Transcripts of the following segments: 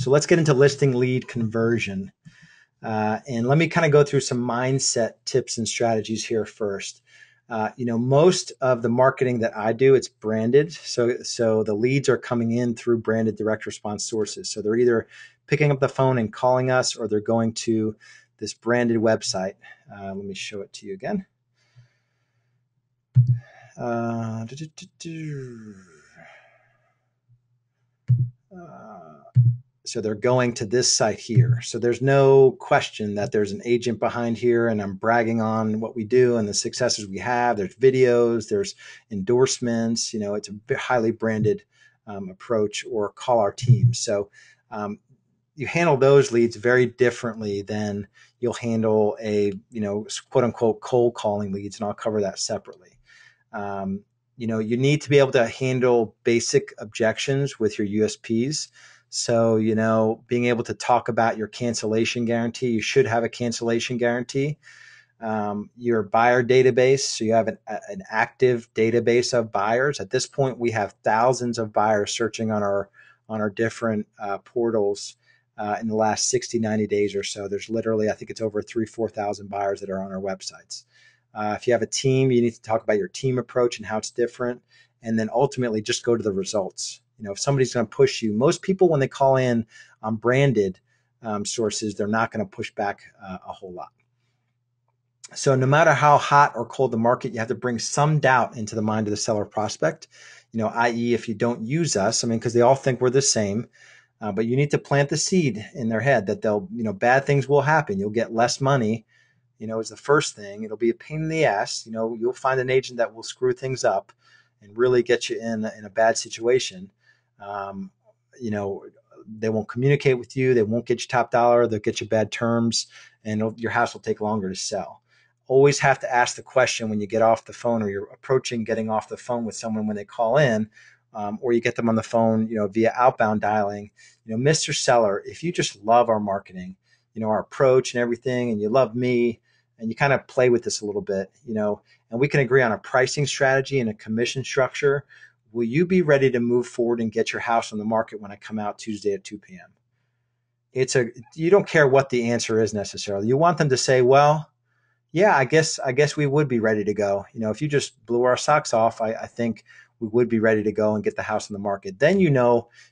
So let's get into listing lead conversion. And let me kind of go through some mindset tips and strategies here first. Most of the marketing that I do, it's branded. So the leads are coming in through branded direct response sources. So they're either picking up the phone and calling us, or they're going to this branded website. Let me show it to you again. Uh, So they're going to this site here. So there's no question that there's an agent behind here, and I'm bragging on what we do and the successes we have. There's videos, there's endorsements. It's a highly branded approach, or call our team. So you handle those leads very differently than you'll handle a quote unquote cold calling leads, and I'll cover that separately. You need to be able to handle basic objections with your USPs. So, being able to talk about your cancellation guarantee, you should have a cancellation guarantee. Your buyer database, so you have an active database of buyers. At this point, we have thousands of buyers searching on our different portals in the last 60, 90 days or so. There's literally, I think it's over 4,000 buyers that are on our websites. If you have a team, you need to talk about your team approach and how it's different. And then ultimately just go to the results. If somebody's going to push you, most people, when they call in on branded sources, they're not going to push back a whole lot. So no matter how hot or cold the market, you have to bring some doubt into the mind of the seller prospect, i.e. if you don't use us, because they all think we're the same, but you need to plant the seed in their head that bad things will happen. You'll get less money, is the first thing. It'll be a pain in the ass. You'll find an agent that will screw things up and really get you in a bad situation. They won't communicate with you. They won't get you top dollar. They'll get you bad terms, and your house will take longer to sell. Always have to ask the question when you get off the phone, or you're approaching getting off the phone with someone when they call in, or you get them on the phone, via outbound dialing. Mr. Seller, if you just love our marketing, our approach and everything, and you love me, and you kind of play with this a little bit, and we can agree on a pricing strategy and a commission structure, will you be ready to move forward and get your house on the market when I come out Tuesday at 2 p.m.? You don't care what the answer is necessarily. You want them to say, well, yeah, I guess we would be ready to go. If you just blew our socks off, I think we would be ready to go and get the house on the market. Then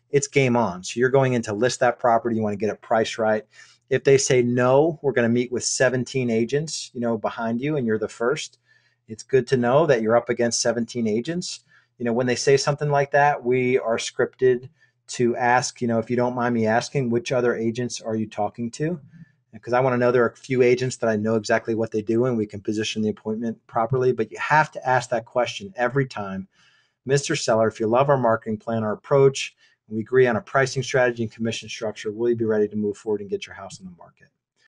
it's game on. So you're going in to list that property. You want to get it priced right. If they say no, we're going to meet with 17 agents, behind you, and you're the first. It's good to know that you're up against 17 agents. When they say something like that, we are scripted to ask, if you don't mind me asking, which other agents are you talking to? Because I want to know there are a few agents that I know exactly what they do, and we can position the appointment properly. But you have to ask that question every time. Mr. Seller, if you love our marketing plan, our approach, and we agree on a pricing strategy and commission structure, will you be ready to move forward and get your house on the market?